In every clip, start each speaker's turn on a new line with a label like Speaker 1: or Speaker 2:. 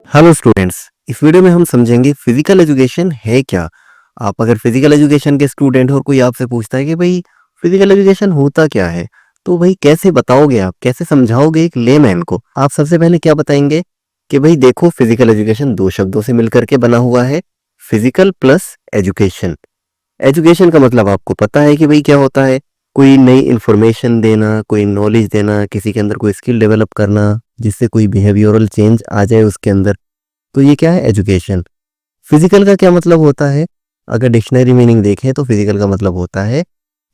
Speaker 1: Hello students, इस video में हम समझेंगे फिजिकल एजुकेशन है क्या। आप अगर फिजिकल एजुकेशन के स्टूडेंट हो और कोई आपसे पूछता है कि भाई फिजिकल एजुकेशन होता क्या है, तो भाई कैसे बताओगे, आप कैसे समझाओगे एक लेमैन को। आप सबसे पहले क्या बताएंगे कि भाई देखो, फिजिकल एजुकेशन दो शब्दों से मिलकर के बना हुआ है, फिजिकल प्लस एजुकेशन। एजुकेशन का मतलब आपको पता है कि भाई क्या होता है, कोई नई इंफॉर्मेशन देना, कोई नॉलेज देना, किसी के अंदर कोई स्किल डेवलप करना जिससे कोई बिहेवियरल चेंज आ जाए उसके अंदर। तो ये क्या है, एजुकेशन। फिजिकल का क्या मतलब होता है, अगर डिक्शनरी मीनिंग देखें तो फिजिकल का मतलब होता है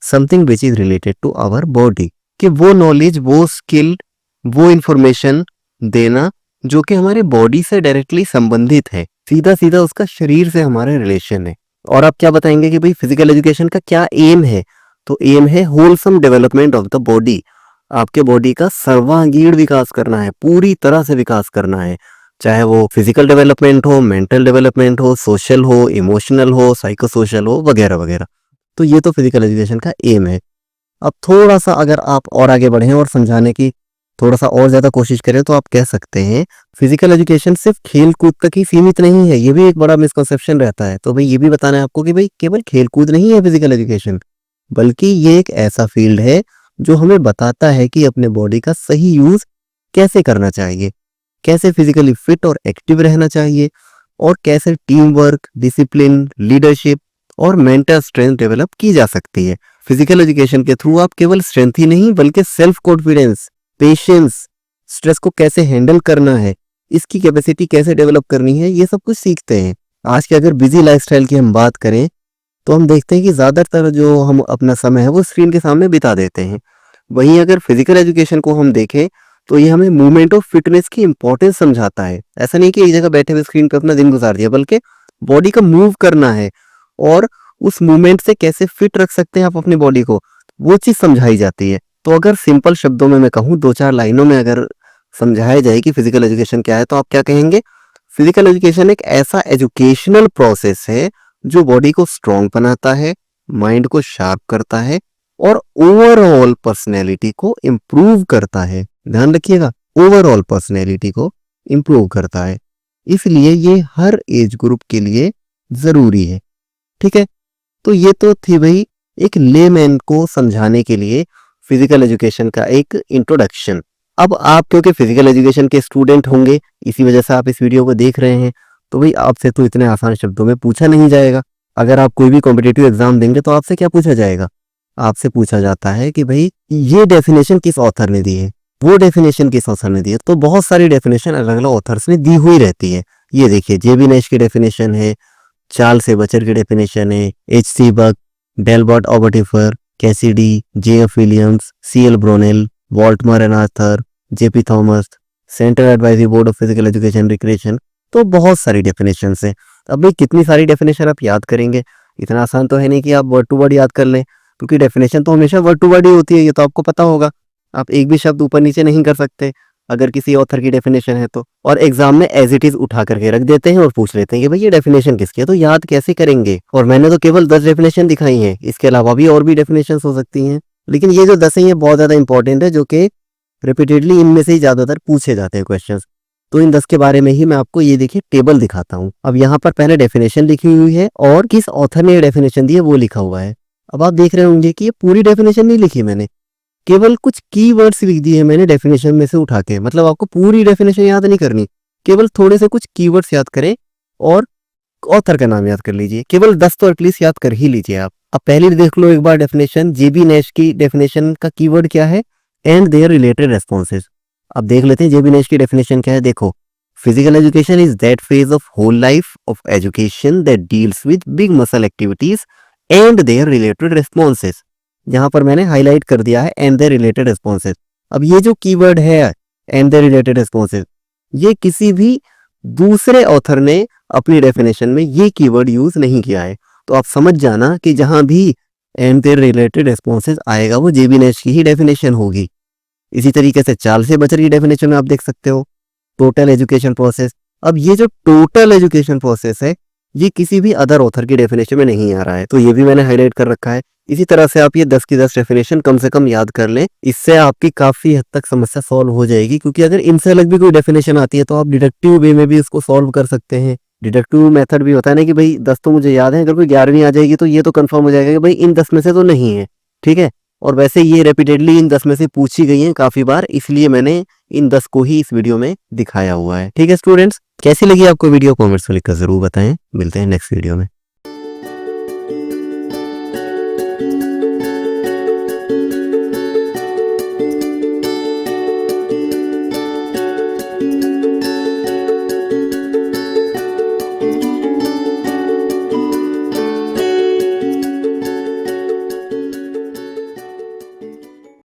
Speaker 1: something which is related to our body, कि वो नॉलेज, वो स्किल, वो इंफॉर्मेशन देना जो कि हमारे बॉडी से डायरेक्टली संबंधित है, सीधा सीधा उसका शरीर से हमारा रिलेशन है। और आप क्या बताएंगे कि भाई फिजिकल एजुकेशन का क्या एम है, तो एम है wholesome development of the body. आपके बॉडी का सर्वांगीण विकास करना है, पूरी तरह से विकास करना है, चाहे वो फिजिकल डेवलपमेंट हो, मेंटल डेवलपमेंट हो, सोशल हो, इमोशनल हो, साइको सोशल हो, वगैरह वगैरह। तो ये तो फिजिकल एजुकेशन का एम है। अब थोड़ा सा अगर आप और आगे बढ़ें और समझाने की थोड़ा सा और ज्यादा कोशिश करें तो आप कह सकते हैं फिजिकल एजुकेशन सिर्फ खेल कूद तक ही सीमित नहीं है। ये भी एक बड़ा मिसकंसेप्शन रहता है। तो भाई ये भी बताना है आपको कि भाई केवल खेल कूद नहीं है फिजिकल एजुकेशन, बल्कि ये एक ऐसा फील्ड है जो हमें बताता है कि अपने बॉडी का सही यूज कैसे करना चाहिए, कैसे फिजिकली फिट और एक्टिव रहना चाहिए, और कैसे टीम वर्क, डिसिप्लिन, लीडरशिप और मेंटल स्ट्रेंथ डेवलप की जा सकती है। फिजिकल एजुकेशन के थ्रू आप केवल स्ट्रेंथ ही नहीं बल्कि सेल्फ कॉन्फिडेंस, पेशेंस, स्ट्रेस को कैसे हैंडल करना है, इसकी कैपेसिटी कैसे डेवलप करनी है, ये सब कुछ सीखते हैं। आज के अगर बिजी लाइफस्टाइल की हम बात करें तो हम देखते हैं कि ज्यादातर जो हम अपना समय है वो स्क्रीन के सामने बिता देते हैं। वहीं अगर फिजिकल एजुकेशन को हम देखें तो ये हमें मूवमेंट ऑफ फिटनेस की इंपॉर्टेंस समझाता है। ऐसा नहीं कि एक जगह बैठे हुए स्क्रीन पे अपना दिन गुजार दिया, बल्कि बॉडी का मूव करना है और उस मूवमेंट से कैसे फिट रख सकते हैं आप अपनी बॉडी को, वो चीज समझाई जाती है। तो अगर सिंपल शब्दों में मैं कहूँ, दो चार लाइनों में अगर समझाया जाए कि फिजिकल एजुकेशन क्या है, तो आप क्या कहेंगे। फिजिकल एजुकेशन एक ऐसा एजुकेशनल प्रोसेस है जो बॉडी को स्ट्रांग बनाता है, माइंड को शार्प करता है और ओवरऑल पर्सनैलिटी को इम्प्रूव करता है। ध्यान रखिएगा, ओवरऑल पर्सनैलिटी को इम्प्रूव करता है। इसलिए ये हर एज ग्रुप के लिए जरूरी है। ठीक है, तो ये तो थी भाई एक लेमैन को समझाने के लिए फिजिकल एजुकेशन का एक इंट्रोडक्शन। अब आप क्योंकि फिजिकल एजुकेशन के स्टूडेंट होंगे, इसी वजह से आप इस वीडियो को देख रहे हैं, तो भाई आपसे तो इतने आसान शब्दों में पूछा नहीं जाएगा। अगर आप कोई भी कॉम्पिटिटिव एग्जाम देंगे तो आपसे क्या पूछा जाएगा, आपसे पूछा जाता है कि भाई ये डेफिनेशन किस ऑथर ने दी है, वो डेफिनेशन किस ऑथर ने दी है। तो बहुत सारी डेफिनेशन अलग अलग ऑथर्स ने दी हुई रहती है। ये देखिए, जेबी नेश की डेफिनेशन है, चार्ल्स एबचर की डेफिनेशन है, H C. Buck, Delbert Oberteuffer, Cassidy, J F. Williams, C L. Brownell, Voltmer and Arthur, J P. Thomas, central advisory board of physical education recreation. तो बहुत सारी डेफिनेशन है। अब भाई कितनी सारी डेफिनेशन आप याद करेंगे, इतना आसान तो है नहीं कि आप वर्ड टू वर्ड याद कर लें, क्योंकि डेफिनेशन तो हमेशा वर्ड टू वर्ड ही होती है, ये तो आपको पता होगा। आप एक भी शब्द ऊपर नीचे नहीं कर सकते अगर किसी ऑथर की डेफिनेशन है तो। और एग्जाम में एज इट इज उठा करके रख देते हैं और पूछ लेते हैं कि भाई ये डेफिनेशन किसकी है, तो याद कैसे करेंगे। और मैंने तो केवल 10 डेफिनेशन दिखाई हैं, इसके अलावा भी और भी डेफिनेशन हो सकती हैं, लेकिन ये जो 10 है ये बहुत ज्यादा इंपॉर्टेंट है, जो कि रिपीटेडली इनमें से ही ज्यादातर पूछे जाते हैं क्वेश्चन। तो इन 10 के बारे में ही मैं आपको ये देखिए टेबल दिखाता हूँ। अब यहाँ पर पहले डेफिनेशन लिखी हुई है और किस ऑथर ने ये डेफिनेशन दी है वो लिखा हुआ है। अब आप देख रहे होंगे कि ये पूरी डेफिनेशन नहीं लिखी मैंने, केवल कुछ कीवर्ड्स लिख दिए हैं मैंने डेफिनेशन में से उठा के। मतलब आपको पूरी डेफिनेशन याद नहीं करनी, केवल थोड़े से कुछ कीवर्ड्स याद करें और ऑथर का नाम याद कर लीजिए। केवल 10 तो एटलीस्ट याद कर ही लीजिए आप। अब पहले देख लो एक बार डेफिनेशन, जेबी नेश की डेफिनेशन का कीवर्ड क्या है, एंड देयर रिलेटेड रेस्पॉन्सेज। अब देख लेते हैं जेबी नेश की डेफिनेशन क्या है। देखो, physical education is that phase of whole life of education that deals with big muscle activities and their related responses. यहां पर मैंने हाईलाइट कर दिया है एंड देयर रिलेटेड रेस्पॉन्सेज। अब ये जो कीवर्ड है एंड देयर रिलेटेड रेस्पॉन्सेज, ये किसी भी दूसरे ऑथर ने अपनी डेफिनेशन में ये कीवर्ड यूज नहीं किया है। तो आप समझ जाना कि जहां भी एंड देयर रिलेटेड रेस्पॉन्सेज आएगा वो जेबी नेश की ही डेफिनेशन होगी। इसी तरीके से चार्ल्स एबचर की डेफिनेशन में आप देख सकते हो टोटल एजुकेशन प्रोसेस। अब ये जो टोटल एजुकेशन प्रोसेस है ये किसी भी अदर ऑथर की डेफिनेशन में नहीं आ रहा है, तो ये भी मैंने हाईलाइट कर रखा है। इसी तरह से आप ये 10 की 10 डेफिनेशन कम से कम याद कर लें। इससे आपकी काफ़ी हद तक समस्या सॉल्व हो जाएगी, क्योंकि अगर इनसे अलग भी कोई डेफिनेशन आती है तो आप डिडक्टिव वे में भी उसको सॉल्व कर सकते हैं। डिडक्टिव मेथड भी होता है ना कि भाई 10 तो मुझे याद है, अगर कोई 11वीं आ जाएगी तो ये तो कंफर्म हो जाएगा कि भाई इन 10 में से तो नहीं है, ठीक है? और वैसे ये रिपीटेडली इन 10 में से पूछी गई हैं काफ़ी बार, इसलिए मैंने इन 10 को ही इस वीडियो में दिखाया हुआ है। ठीक है स्टूडेंट्स, कैसी लगी आपको वीडियो? कमेंट्स में लिखकर ज़रूर बताएं। मिलते हैं नेक्स्ट वीडियो में।